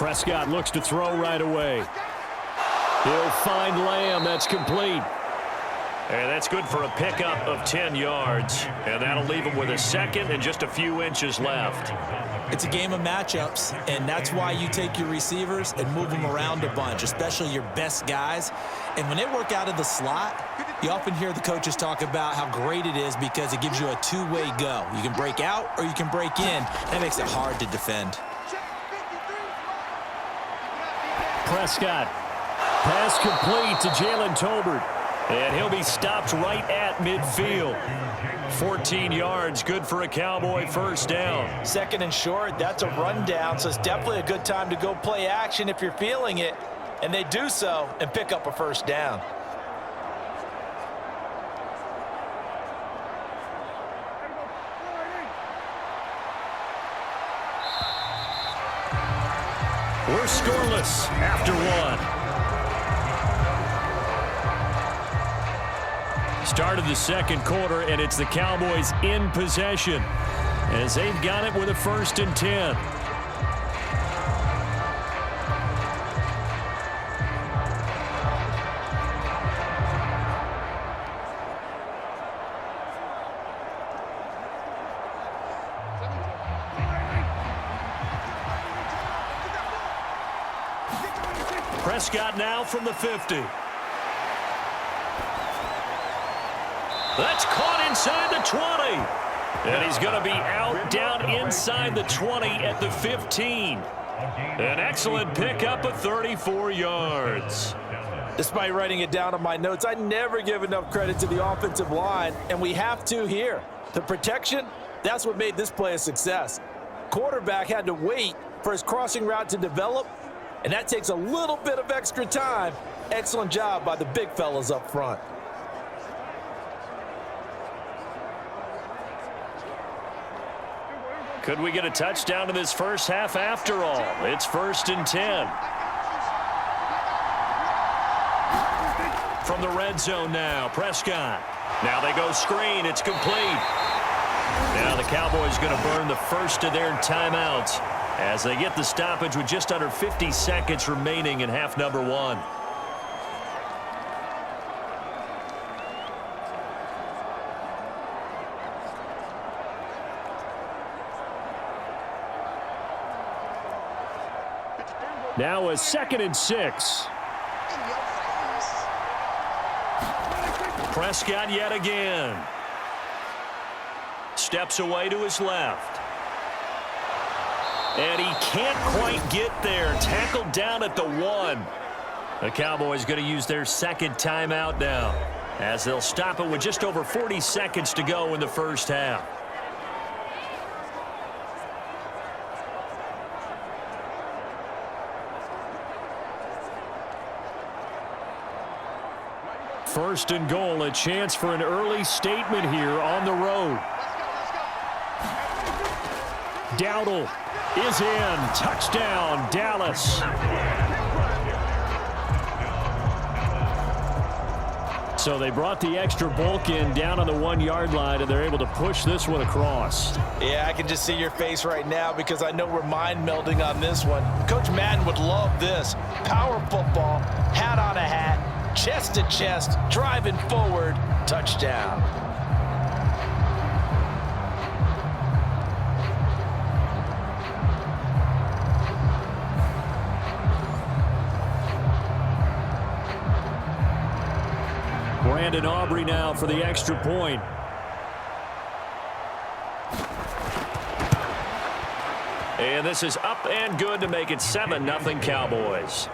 Prescott looks to throw right away. He'll find Lamb. That's complete. And that's good for a pickup of 10 yards. And that'll leave him with a second and just a few inches left. It's a game of matchups, and that's why you take your receivers and move them around a bunch, especially your best guys. And when they work out of the slot, you often hear the coaches talk about how great it is because it gives you a two-way go. You can break out or you can break in. That makes it hard to defend. Prescott. Pass complete to Jalen Tolbert. And he'll be stopped right at midfield. 14 yards, good for a Cowboy first down. Second and short, that's a rundown, so it's definitely a good time to go play action if you're feeling it. And they do so and pick up a first down. We're scoreless after one. Start of the second quarter, and it's the Cowboys in possession as they've got it with a 1st and 10. Prescott now from the 50. That's caught inside the 20. And he's going to be out down inside the 20 at the 15. An excellent pickup of 34 yards. Despite writing it down on my notes, I never give enough credit to the offensive line, and we have to here. The protection, that's what made this play a success. Quarterback had to wait for his crossing route to develop, and that takes a little bit of extra time. Excellent job by the big fellas up front. Could we get a touchdown in this first half after all? It's 1st and 10. From the red zone now, Prescott. Now they go screen. It's complete. Now the Cowboys going to burn the first of their timeouts as they get the stoppage with just under 50 seconds remaining in half number one. Now a 2nd and 6. Prescott yet again. Steps away to his left. And he can't quite get there. Tackled down at the 1. The Cowboys going to use their second timeout now as they'll stop it with just over 40 seconds to go in the first half. First and goal, a chance for an early statement here on the road. Dowdle is in. Touchdown, Dallas. So they brought the extra bulk in down on the 1-yard line, and they're able to push this one across. Yeah, I can just see your face right now because I know we're mind melding on this one. Coach Madden would love this. Power football, hat on a hat. Chest to chest, driving forward, touchdown. Brandon Aubrey now for the extra point. And this is up and good to make it 7-0 Cowboys.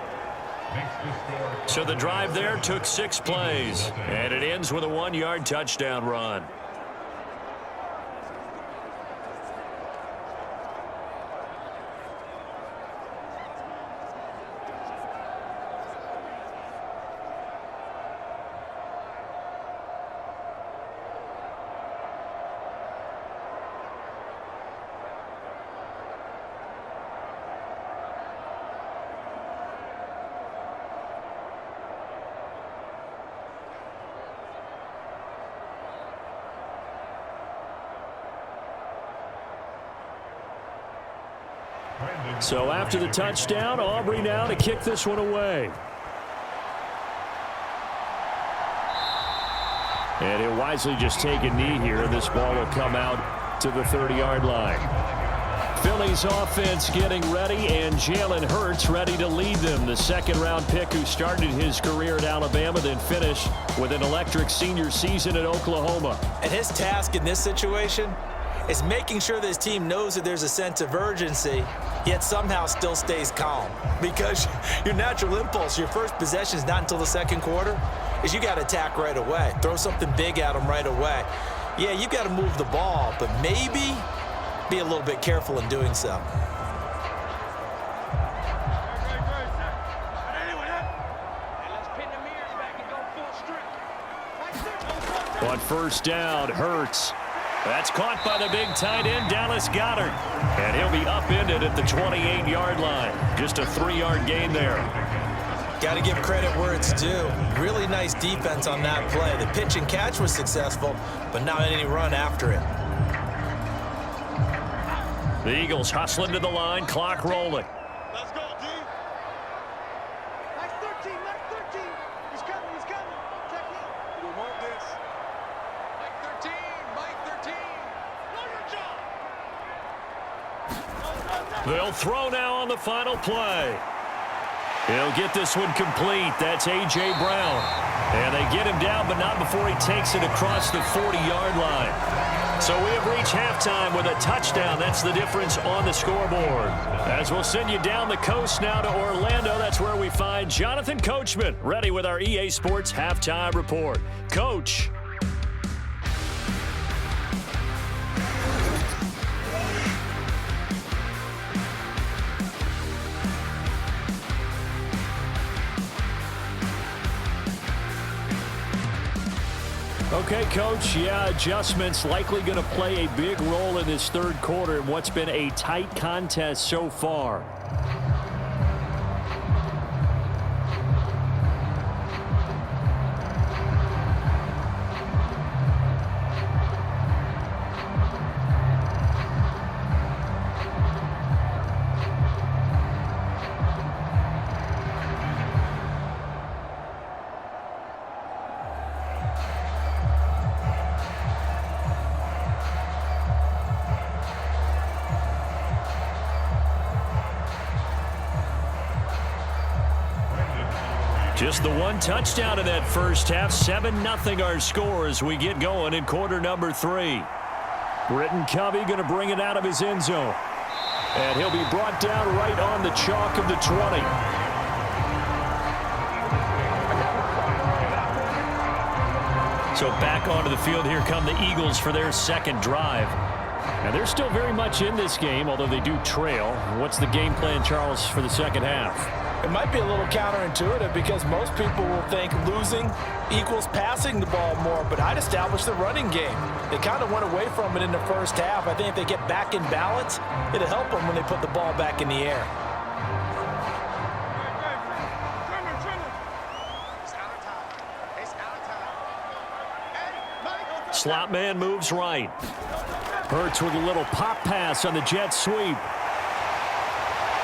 So the drive there took 6 plays, and it ends with a 1-yard touchdown run. So after the touchdown, Aubrey now to kick this one away. And he'll wisely just take a knee here. This ball will come out to the 30-yard line. Philly's offense getting ready, and Jalen Hurts ready to lead them. The second-round pick who started his career at Alabama, then finished with an electric senior season at Oklahoma. And his task in this situation is making sure that his team knows that there's a sense of urgency, yet somehow still stays calm. Because your natural impulse, your first possession is not until the second quarter, is you got to attack right away. Throw something big at them right away. Yeah, you got to move the ball, but maybe be a little bit careful in doing so. On first down, Hurts. That's caught by the big tight end, Dallas Goedert. And he'll be upended at the 28-yard line. Just a 3-yard gain there. Got to give credit where it's due. Really nice defense on that play. The pitch and catch was successful, but not any run after it. The Eagles hustling to the line, clock rolling. Let's go, D. Mike 13, Mike 13. He's coming, he's coming. Check in. We want this. Mike 13, Mike 13. Know your job. They'll throw now on the final play. He'll get this one complete. That's A.J. Brown. And they get him down, but not before he takes it across the 40-yard line. So we have reached halftime with a touchdown. That's the difference on the scoreboard. As we'll send you down the coast now to Orlando, that's where we find Jonathan Coachman, ready with our EA Sports Halftime Report. Coach. Okay, Coach, yeah, adjustments likely going to play a big role in this third quarter in what's been a tight contest so far. Just the one touchdown in that first half. 7-0 our score as we get going in quarter number 3. Britton Covey going to bring it out of his end zone. And he'll be brought down right on the chalk of the 20. So back onto the field, here come the Eagles for their second drive. And they're still very much in this game, although they do trail. What's the game plan, Charles, for the second half? It might be a little counterintuitive because most people will think losing equals passing the ball more, but I'd establish the running game. They kind of went away from it in the first half. I think if they get back in balance, it'll help them when they put the ball back in the air. Slot man moves right. Hurts with a little pop pass on the jet sweep.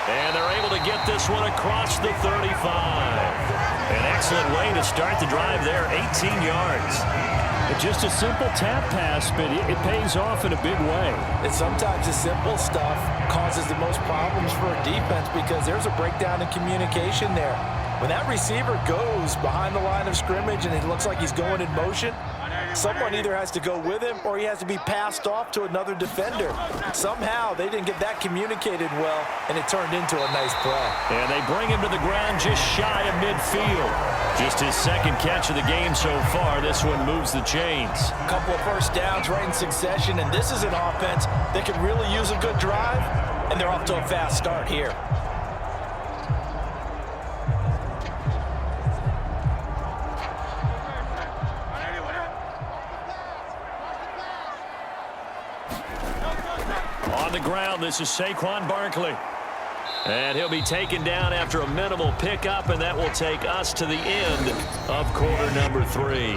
And they're able to get this one across the 35. An excellent way to start the drive there, 18 yards. Just a simple tap pass, but it pays off in a big way. And sometimes the simple stuff causes the most problems for a defense because there's a breakdown in communication there. When that receiver goes behind the line of scrimmage and it looks like he's going in motion, someone either has to go with him or he has to be passed off to another defender. Somehow they didn't get that communicated well, and it turned into a nice play. And they bring him to the ground just shy of midfield. Just his second catch of the game so far. This one moves the chains. A couple of first downs right in succession, and this is an offense that could really use a good drive, and they're off to a fast start here. On the ground, this is Saquon Barkley. And he'll be taken down after a minimal pickup, and that will take us to the end of quarter number 3.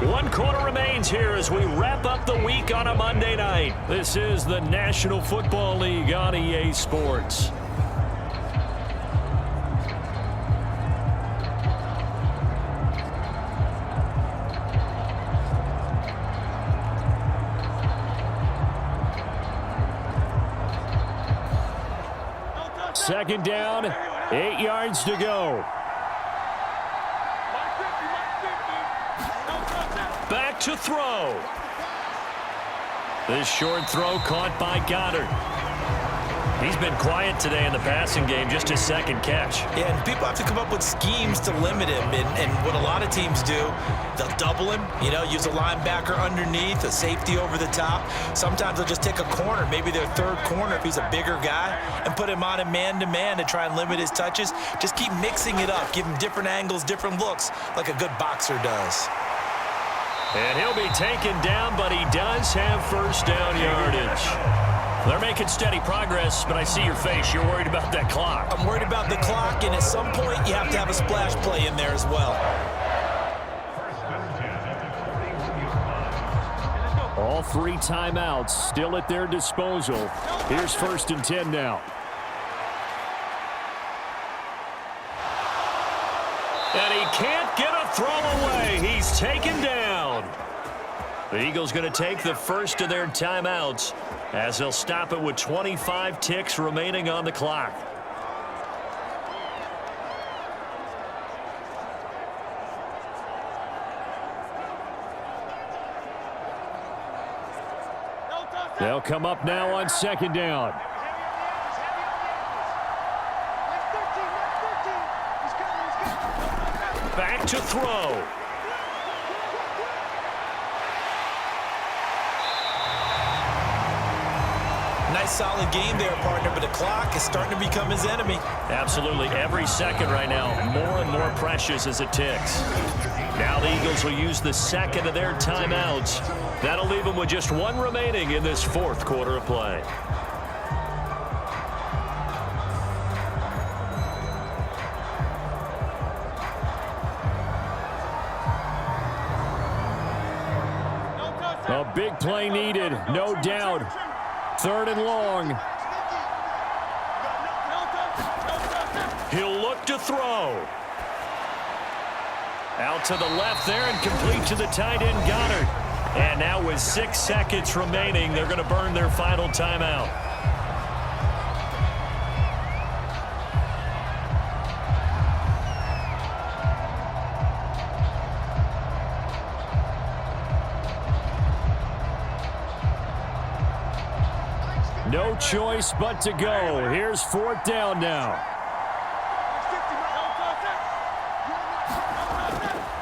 1 quarter remains here as we wrap up the week on a Monday night. This is the National Football League on EA Sports. Second down, 8 yards to go. Back to throw. This short throw caught by Goddard. He's been quiet today in the passing game, just his second catch. Yeah, and people have to come up with schemes to limit him. And what a lot of teams do, they'll double him, use a linebacker underneath, a safety over the top. Sometimes they'll just take a corner, maybe their third corner if he's a bigger guy, and put him on a man-to-man to try and limit his touches. Just keep mixing it up, give him different angles, different looks, like a good boxer does. And he'll be taken down, but he does have first down yardage. They're making steady progress, but I see your face. You're worried about that clock. I'm worried about the clock, and at some point, you have to have a splash play in there as well. All 3 timeouts still at their disposal. Here's 1st and 10 now. And he can't get a throw away. He's taken down. The Eagles going to take the first of their timeouts as they'll stop it with 25 ticks remaining on the clock. They'll come up now on 2nd down. Back to throw. Nice solid game there, partner, but the clock is starting to become his enemy. Absolutely. Every second right now, more and more precious as it ticks. Now the Eagles will use the second of their timeouts. That'll leave them with just 1 remaining in this 4th quarter of play. A big play needed, no doubt. 3rd and long. He'll look to throw. Out to the left there and complete to the tight end, Goddard. And now with 6 seconds remaining, they're going to burn their final timeout. No choice but to go. Here's 4th down now.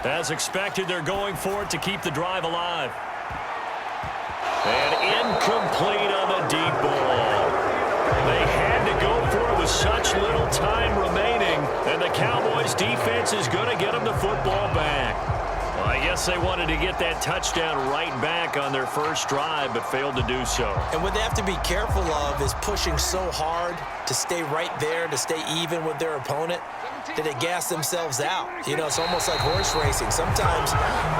As expected, they're going for it to keep the drive alive. And incomplete on the deep ball. They had to go for it with such little time remaining, and the Cowboys defense is going to get them the football back. Well, I guess they wanted to get that touchdown right back on their first drive, but failed to do so. And what they have to be careful of is pushing so hard to stay right there, to stay even with their opponent, that they gas themselves out. It's almost like horse racing. Sometimes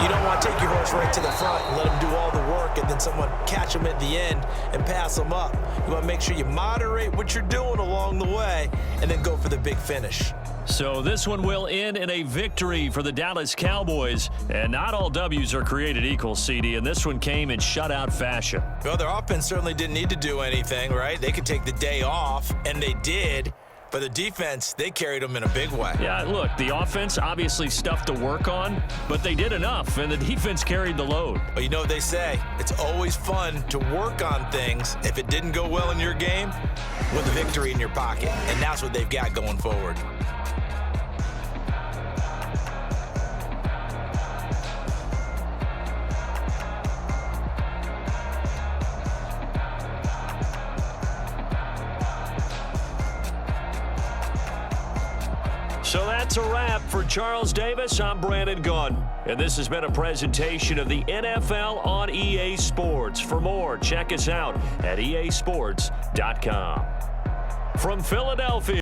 you don't want to take your horse right to the front and let them do all the work, and then someone catch them at the end and pass them up. You want to make sure you moderate what you're doing along the way and then go for the big finish. So this one will end in a victory for the Dallas Cowboys. And not all W's are created equal, CD, and this one came in shutout fashion. Well, their offense certainly didn't need to do anything, right? They could take the day off, and they did. But the defense, they carried them in a big way. Yeah, look, the offense obviously stuff to work on, but they did enough, and the defense carried the load. Well, you know what they say. It's always fun to work on things if it didn't go well in your game with a victory in your pocket, and that's what they've got going forward. So that's a wrap for Charles Davis. I'm Brandon Gaudin, and this has been a presentation of the NFL on EA Sports. For more, check us out at easports.com. From Philadelphia.